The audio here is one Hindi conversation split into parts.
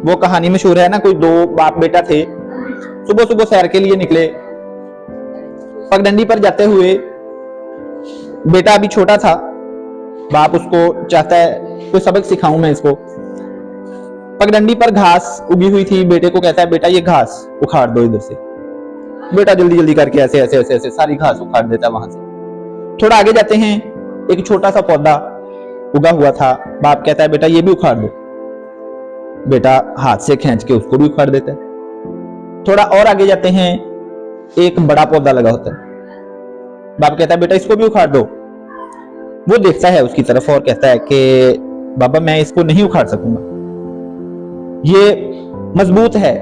वो कहानी मशहूर है ना, कोई दो बाप बेटा थे, सुबह सुबह सैर के लिए निकले। पगडंडी पर जाते हुए बेटा अभी छोटा था, बाप उसको चाहता है कोई सबक सिखाऊं मैं इसको। पगडंडी पर घास उगी हुई थी, बेटे को कहता है बेटा ये घास उखाड़ दो इधर से। बेटा जल्दी जल्दी करके ऐसे ऐसे ऐसे ऐसे सारी घास उखाड़ देता है वहां से। थोड़ा आगे जाते हैं, एक छोटा सा पौधा उगा हुआ था, बाप कहता है बेटा ये भी उखाड़ दो। बेटा हाथ से खींच के उसको भी उखाड़ देता है। थोड़ा और आगे जाते हैं, एक बड़ा पौधा लगा होता है, बाप कहता है बेटा इसको भी उखाड़ दो। वो देखता है उसकी तरफ और कहता है कि बाबा मैं इसको नहीं उखाड़ सकूंगा, ये मजबूत है,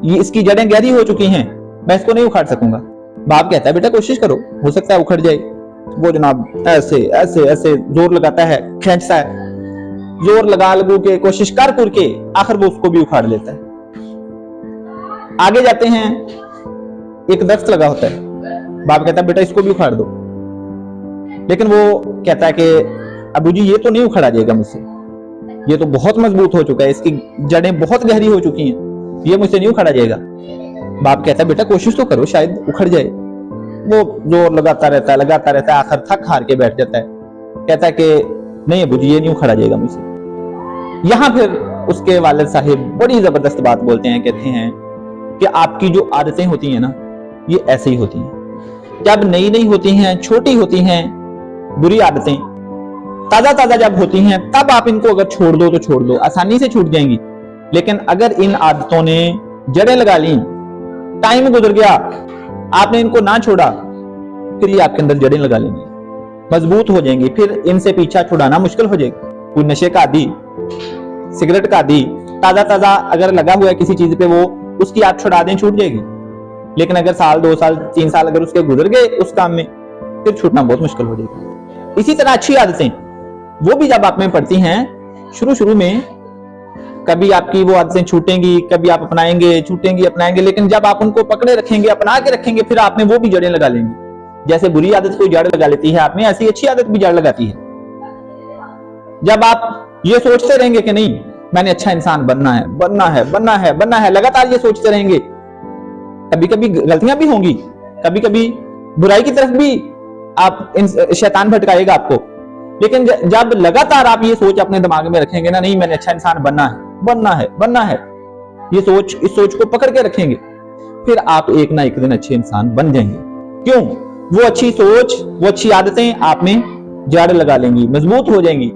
ये इसकी जड़ें गहरी हो चुकी हैं, मैं इसको नहीं उखाड़ सकूंगा। बाप कहता है बेटा कोशिश करो, हो सकता है उखड़ जाए। वो जनाब ऐसे ऐसे ऐसे जोर लगाता है, खींचता है, जोर लगा लगू के कोशिश कर के आखिर वो उसको भी उखाड़ लेता है। आगे जाते हैं, एक दरख्त लगा होता है, बाप कहता है बेटा इसको भी उखाड़ दो। लेकिन वो कहता है कि अबू जी ये तो नहीं उखाड़ा जाएगा मुझसे, ये तो बहुत मजबूत हो चुका है, इसकी जड़ें बहुत गहरी हो चुकी हैं, ये मुझसे नहीं उखाड़ा जाएगा। बाप कहता है बेटा कोशिश तो करो, शायद उखड़ जाए। वो जोर लगाता रहता है, आखिर थक हार के बैठ जाता है, कहता है कि नहीं अबू जी ये नहीं उखाड़ा जाएगा मुझसे। यहां फिर उसके वालिद साहिब बड़ी जबरदस्त बात बोलते हैं, कहते हैं कि आपकी जो आदतें होती हैं ना ये ऐसे ही होती हैं, जब नई नई होती हैं, छोटी होती हैं बुरी आदतें, ताजा ताजा जब होती हैं तब आप इनको अगर छोड़ दो तो छोड़ दो, आसानी से छूट जाएंगी। लेकिन अगर इन आदतों ने जड़ें लगा ली, टाइम गुजर गया, आपने इनको ना छोड़ा, फिर ये आपके अंदर जड़ें लगा लेंगी, मजबूत हो जाएंगी, फिर इनसे पीछा छुड़ाना मुश्किल हो जाएगा। कोई नशे का आदी, सिगरेट का आदी, ताजा ताजा अगर लगा हुआ है किसी चीज पे, वो उसकी आदत छुड़ा दें, छूट जाएगी। लेकिन अगर साल 2 साल 3 साल अगर उसके गुजर गए उस काम में, फिर छूटना बहुत मुश्किल हो जाएगा। इसी तरह अच्छी आदतें वो भी जब आप में पड़ती हैं, शुरू शुरू में कभी आपकी वो आदतें छूटेंगी, कभी आप अपनाएंगे, छूटेंगी, अपनाएंगे, लेकिन जब आप उनको पकड़े रखेंगे, अपना के रखेंगे, फिर आप में वो भी जड़ें लगा लेंगी। जैसे बुरी आदत कोई जड़ लगा लेती है आप में, ऐसी अच्छी आदत भी जड़ लगाती है। जब आप ये सोचते रहेंगे कि नहीं मैंने अच्छा इंसान बनना है, बनना है, बनना है, बनना है, लगातार ये सोचते रहेंगे, कभी कभी गलतियां भी होंगी, कभी कभी बुराई की तरफ भी आप शैतान भटकाएगा आपको। लेकिन जब लगातार आप ये सोच अपने दिमाग में रखेंगे ना, नहीं मैंने अच्छा इंसान बनना है, बनना है, बनना है, ये सोच, इस सोच को पकड़ के रखेंगे, फिर आप एक ना एक दिन अच्छे इंसान बन जाएंगे। क्यों? वो अच्छी सोच, वो अच्छी आदतें आप में जड़ लगा लेंगी, मजबूत हो जाएंगी।